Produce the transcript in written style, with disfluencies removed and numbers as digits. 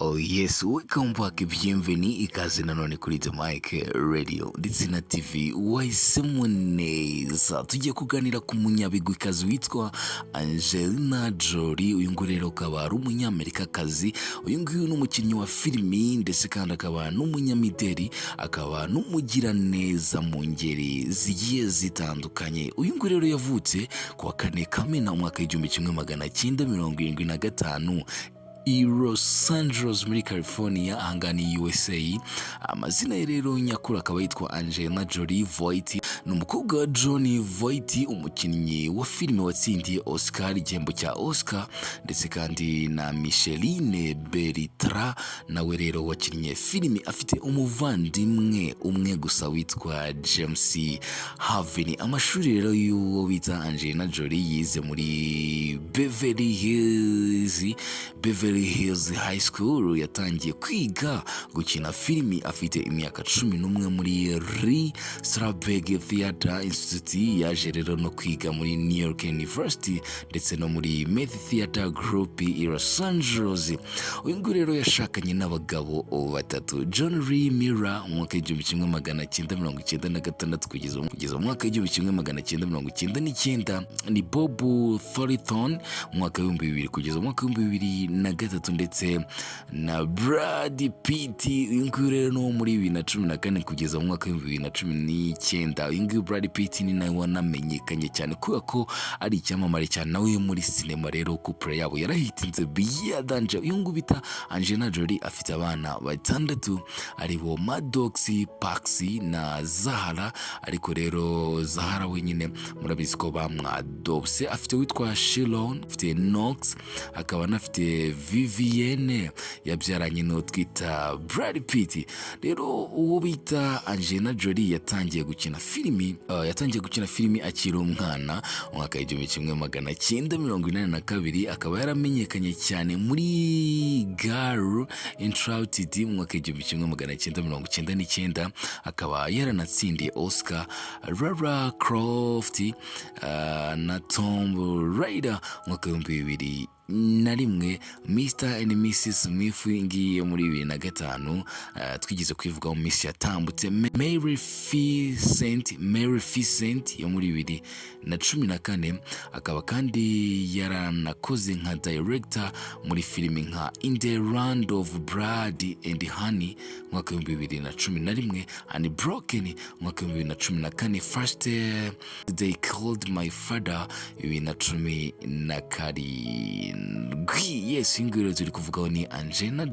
Oh yes, welcome back, bienvenue, ikaze nanone kuri The Mic Radio ndetse na TV wahisemo neza. Tugiye kuganira ku munyabigwikazi witwa Angelina Jolie. Uyu nguyu rero akaba ari umunyamerikakazi. Uyu nguyu ni umukinnyi wa filimi ndetse kandi akaba n'umunyamideli, akaba n'umugiraneza mu ngeri zigiye zitandukanye. Uyu nguyu rero yavutse ku wa 4 Kamena umwaka w'1975 i Los Angeles muri California, ahangani USA. Amazina ye rero nyakuri akaba yitwa Angelina Jolie Voight. Ni umukobwa wa John Voight, umukinnyi wa filime watsindiye Oscar, igihembo cya Oscar, ndetse kandi na Micheline Bertrand nawe rero wakinnye filime afite umuvandimwe umwe gusa witwa James Harvey. Amashuri rero y'uwo bita Angelina Jolie yize muri Beverly Hills High School. Yatangiye kwiga gukina filimi afite imyaka 11 muri Lee Strasberg Theatre Institute. Yaje rero no kwiga muri New York University ndetse no muri Met Theatre Group i Los Angeles. Uyu nguyu rero yashakanye n'abagabo batatu: John Lee Miller mu mwaka w'1996 kugeza mu mwaka w'1999, ni Bob Thornton mu mwaka w'2000 kugeza mu mwaka w'2003, ndetse na Brad Pitt. Uyu nguyu rero no muri 2014 kugeza mu mwaka w'2019. Uyu nguyu Brad Pitt ni nawe wanamenyekanye cyane kubera ko ari icyamamare cyane nawe muri sinema. Rero couple yabo yarahitinze biyadanje. Uyu nguyu bita Angelina Jolie afite abana batandatu aribo Maddox, Paxi na Zahara, ariko rero Zahara wenyine murabizi ko bamwadopse. Afite witwa Sharon, afite Knox, akaba anafite Vivienne yabyaranye no twita Brad Pitt. Rero uwo bita Angelina Jolie yatangiye gukina filimi akiri umwana mu mwaka w'1982. akaba yaramenyekanye cyane muri Girl Interrupted mu mwaka w'1999. akaba yaranatsindiye Oscar, Lara Croft na Tomb Raider mu mwaka w'2001, Mr and Mrs Smith ngiye muri 2005. Twigize kwivuga mu Miss yatambutse Maleficent yo muri 2014. akaba kandi yaranakoze nka director muri filimi nka In the Land of Blood and Honey mwaka w'2011, and Broken mwaka w'2014, First They Called My Father 2017. Yes, ingiro turi kuvugaho ni Angelina Jolie.